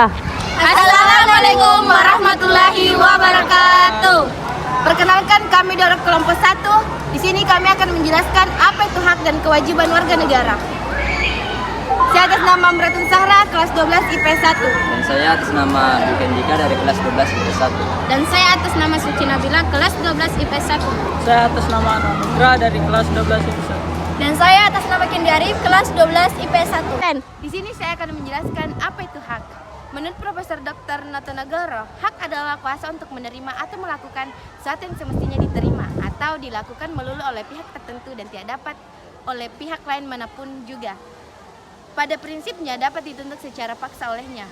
kita. Assalamualaikum warahmatullahi wabarakatuh. Perkenalkan, kami dari kelompok 1. Di sini kami akan menjelaskan apa itu hak dan kewajiban warga negara. Saya atas nama Amratun Sahra, kelas 12 IPS 1. Dan saya atas nama Duken Dika dari kelas 12 IPS 1. Dan saya atas nama Suci Nabila, kelas 12 IPS 1. Saya atas nama Anandra dari kelas 12 IPS 1. Dan saya atas nama Kendi Arif, kelas 12 IPS 1. Dan di sini saya akan menjelaskan apa itu hak. Menurut Profesor Dr. Natonegoro, hak adalah kuasa untuk menerima atau melakukan sesuatu yang semestinya diterima atau dilakukan melulu oleh pihak tertentu dan tidak dapat oleh pihak lain manapun juga. Pada prinsipnya dapat dituntut secara paksa olehnya.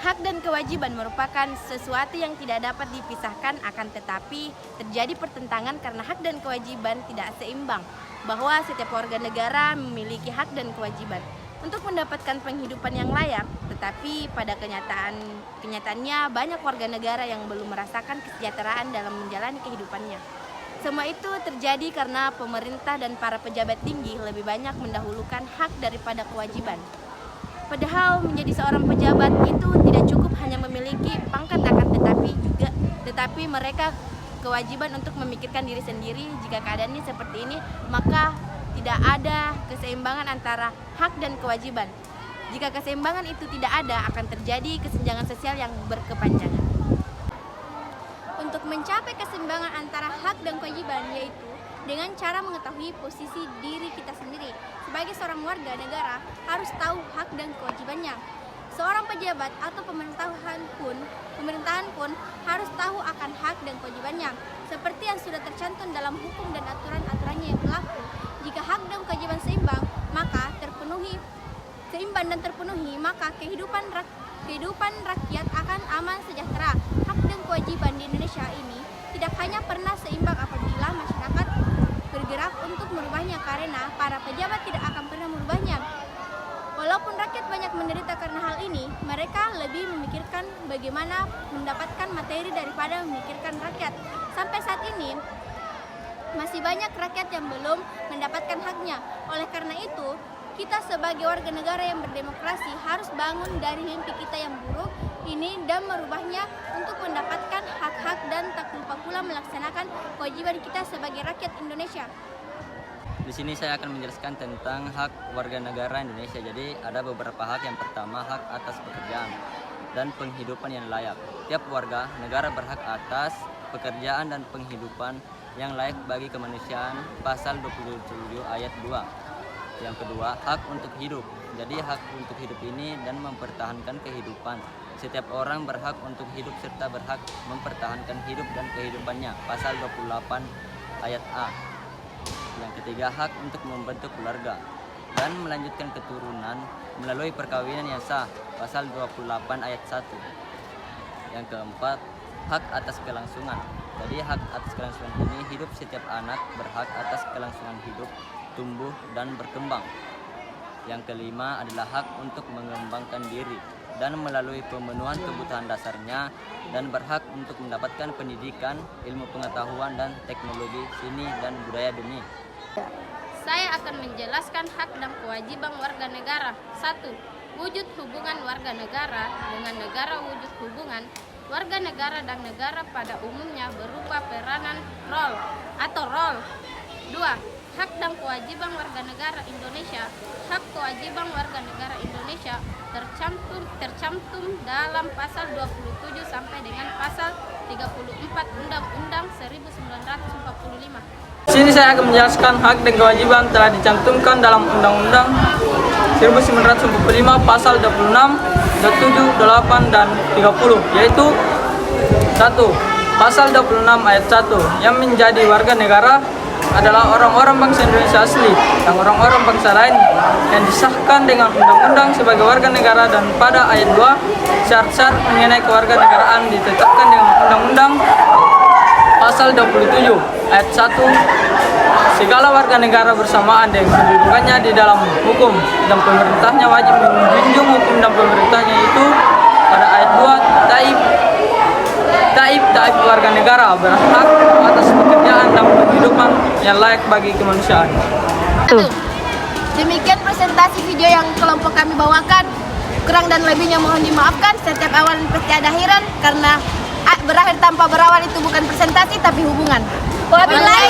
Hak dan kewajiban merupakan sesuatu yang tidak dapat dipisahkan, akan tetapi terjadi pertentangan karena hak dan kewajiban tidak seimbang, bahwa setiap warga negara memiliki hak dan kewajiban untuk mendapatkan penghidupan yang layak, tetapi pada kenyataannya banyak warga negara yang belum merasakan kesejahteraan dalam menjalani kehidupannya. Semua itu terjadi karena pemerintah dan para pejabat tinggi lebih banyak mendahulukan hak daripada kewajiban. Padahal menjadi seorang pejabat itu tidak cukup hanya memiliki pangkat, tetapi mereka kewajiban untuk memikirkan diri sendiri. Jika keadaannya seperti ini, maka tidak ada keseimbangan antara hak dan kewajiban. Jika keseimbangan itu tidak ada, akan terjadi kesenjangan sosial yang berkepanjangan. Untuk mencapai keseimbangan antara hak dan kewajiban, yaitu dengan cara mengetahui posisi diri kita sendiri. Sebagai seorang warga negara harus tahu hak dan kewajibannya. Seorang pejabat atau pemerintahan pun harus tahu akan hak dan kewajibannya, seperti yang sudah tercantum dalam hukum dan aturan-aturannya yang berlaku. Jika hak dan kewajiban seimbang dan terpenuhi, maka kehidupan rakyat akan aman sejahtera. Hak dan kewajiban di Indonesia ini tidak hanya pernah seimbang apabila masyarakat bergerak untuk merubahnya, karena para pejabat tidak akan pernah merubahnya. Walaupun rakyat banyak menderita karena hal ini, mereka lebih memikirkan bagaimana mendapatkan materi daripada memikirkan rakyat. Sampai saat ini masih banyak rakyat yang belum mendapatkan haknya. Oleh karena itu, kita sebagai warga negara yang berdemokrasi harus bangun dari mimpi kita yang buruk ini dan merubahnya untuk mendapatkan hak-hak, dan tak lupa pula melaksanakan kewajiban kita sebagai rakyat Indonesia. Di sini saya akan menjelaskan tentang hak warga negara Indonesia. Jadi ada beberapa hak. Yang pertama, hak atas pekerjaan dan penghidupan yang layak. Tiap warga negara berhak atas pekerjaan dan penghidupan yang layak bagi kemanusiaan, pasal 27 ayat 2. Yang kedua, hak untuk hidup. Jadi hak untuk hidup ini dan mempertahankan kehidupan. Setiap orang berhak untuk hidup serta berhak mempertahankan hidup dan kehidupannya, pasal 28 ayat A. Yang ketiga, hak untuk membentuk keluarga dan melanjutkan keturunan melalui perkawinan yang sah, pasal 28 ayat 1. Yang keempat, hak atas kelangsungan. Jadi hak atas kelangsungan ini, hidup setiap anak berhak atas kelangsungan hidup, tumbuh dan berkembang. Yang kelima adalah hak untuk mengembangkan diri dan melalui pemenuhan kebutuhan dasarnya, dan berhak untuk mendapatkan pendidikan, ilmu pengetahuan dan teknologi seni dan budaya dunia. Saya akan menjelaskan hak dan kewajiban warga negara. 1. Wujud hubungan warga negara dengan negara. Wujud hubungan warga negara dan negara pada umumnya berupa peranan role. 2. Hak dan kewajiban warga negara Indonesia. Hak kewajiban warga negara Indonesia tercantum dalam pasal 27 sampai dengan pasal 34 Undang-Undang 1945. Di sini saya akan menjelaskan hak dan kewajiban telah dicantumkan dalam Undang-Undang 1945 pasal 26, 27, 28 dan 30, yaitu 1. Pasal 26 ayat 1, yang menjadi warga negara adalah orang-orang bangsa Indonesia asli dan orang-orang bangsa lain yang disahkan dengan undang-undang sebagai warga negara. Dan pada ayat 2, syarat-syarat mengenai kewarganegaraan ditetapkan dengan undang-undang pasal 27 ayat 1. Segala warga negara bersamaan dengan kedudukannya di dalam hukum, dan pemerintahnya wajib menjunjung hukum dan pemerintahnya itu. Pada ayat 2, taib warga negara berhak atas pekerjaan dan penghidupan yang layak bagi kemanusiaan. Demikian presentasi video yang kelompok kami bawakan. Kurang dan lebihnya mohon dimaafkan. Setiap awal pasti ada akhiran, karena berakhir tanpa berawal itu bukan presentasi tapi hubungan. Wabillahi